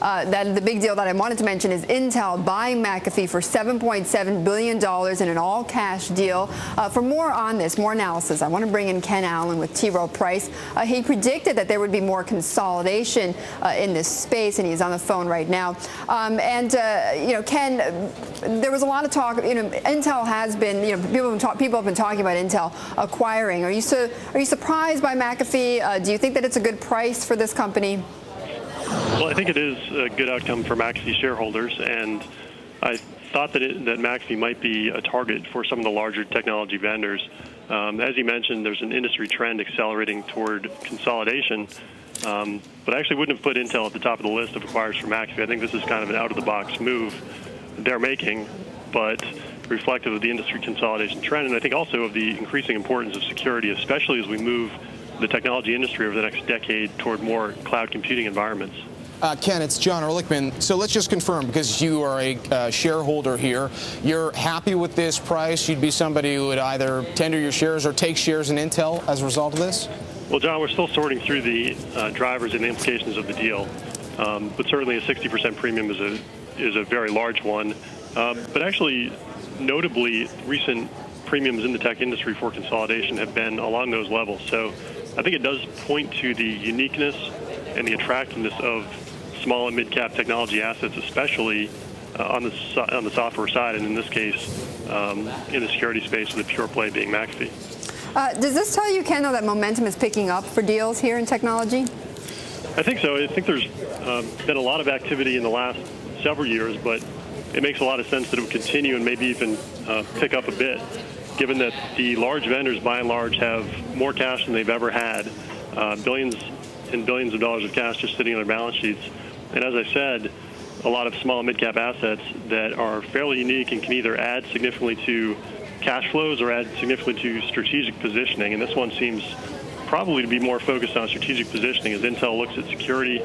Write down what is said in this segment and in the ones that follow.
the big deal that I wanted to mention is Intel buying McAfee for $7.7 billion in an all-cash deal. For more on this, more analysis, I want to bring in Ken Allen with Rowe Price. He predicted that there would be more consolidation in this space, and he's on the phone right now. Ken, there was a lot of talk. Intel has been, people have been talking about Intel acquiring. Are you surprised by McAfee? Do you think that it's a good price for this company? Well, I think it is a good outcome for McAfee shareholders, and I thought that McAfee might be a target for some of the larger technology vendors. As you mentioned, there's an industry trend accelerating toward consolidation, but I actually wouldn't have put Intel at the top of the list of acquirers for McAfee. I think this is kind of an out-of-the-box move they're making, but reflective of the industry consolidation trend, and I think also of the increasing importance of security, especially as we move the technology industry over the next decade toward more cloud computing environments. Ken, it's John Erlichman. So let's just confirm, because you are a shareholder here, you're happy with this price? You'd be somebody who would either tender your shares or take shares in Intel as a result of this? Well, John, we're still sorting through the drivers and the implications of the deal, but certainly a 60% premium is a very large one. But actually, notably, recent premiums in the tech industry for consolidation have been along those levels. So I think it does point to the uniqueness and the attractiveness of small and mid-cap technology assets, especially on the software side, and in this case, in the security space, with the pure play being McAfee. Does this tell you, Ken, though, that momentum is picking up for deals here in technology? I think so. I think there's been a lot of activity in the last several years, but it makes a lot of sense that it would continue and maybe even pick up a bit, given that the large vendors, by and large, have more cash than they've ever had, billions and billions of dollars of cash just sitting on their balance sheets. And as I said, a lot of small and mid-cap assets that are fairly unique and can either add significantly to cash flows or add significantly to strategic positioning. And this one seems probably to be more focused on strategic positioning, as Intel looks at security,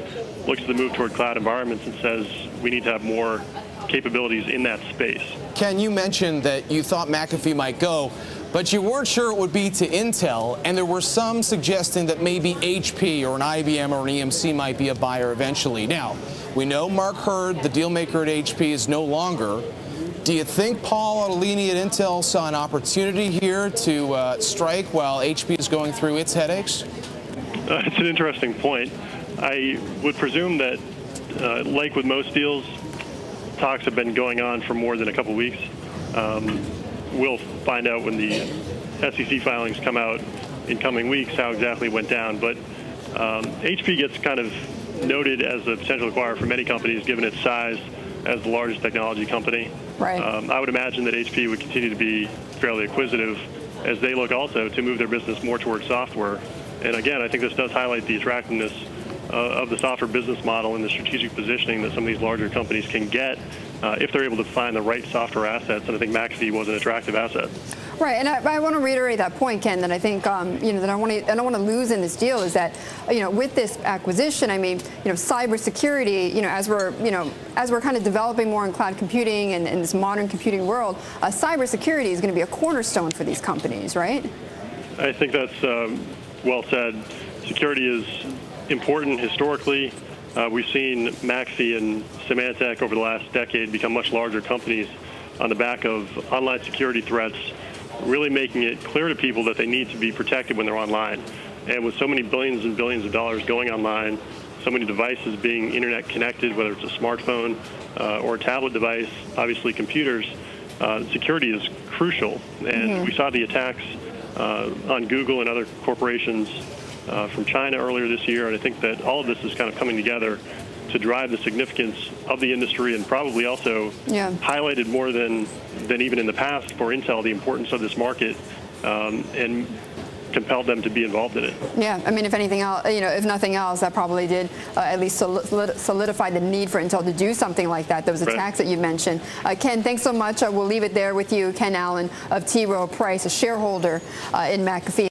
looks at the move toward cloud environments, and says we need to have more capabilities in that space. Ken, you mentioned that you thought McAfee might go, but you weren't sure it would be to Intel, and there were some suggesting that maybe HP or an IBM or an EMC might be a buyer eventually. Now, we know Mark Hurd, the deal maker at HP, is no longer. Do you think Paul Otellini at Intel saw an opportunity here to strike while HP is going through its headaches? It's an interesting point. I would presume that, like with most deals, talks have been going on for more than a couple weeks. We'll find out when the SEC filings come out in coming weeks how exactly it went down. But HP gets kind of noted as a potential acquirer for many companies, given its size as the largest technology company. Right. I would imagine that HP would continue to be fairly acquisitive as they look also to move their business more towards software. And again, I think this does highlight the attractiveness of the software business model and the strategic positioning that some of these larger companies can get if they're able to find the right software assets. And I think McAfee was an attractive asset. Right, and I want to reiterate that point, Ken, that I think that I don't want to lose in this deal is that with this acquisition, I mean cybersecurity, as we're kind of developing more in cloud computing and in this modern computing world, cybersecurity is going to be a cornerstone for these companies, right? I think that's well said. Security is important historically. We've seen McAfee and Symantec over the last decade become much larger companies on the back of online security threats, really making it clear to people that they need to be protected when they're online. And with so many billions and billions of dollars going online, so many devices being internet connected, whether it's a smartphone or a tablet device, obviously computers, security is crucial. And we saw the attacks on Google and other corporations from China earlier this year, and I think that all of this is kind of coming together to drive the significance of the industry, and probably also highlighted more than even in the past for Intel the importance of this market, and compelled them to be involved in it. Yeah, I mean, if anything else, if nothing else, that probably did at least solidify the need for Intel to do something like that. Those attacks that you mentioned. Ken, thanks so much. We'll leave it there with you, Ken Allen of Rowe Price, a shareholder in McAfee.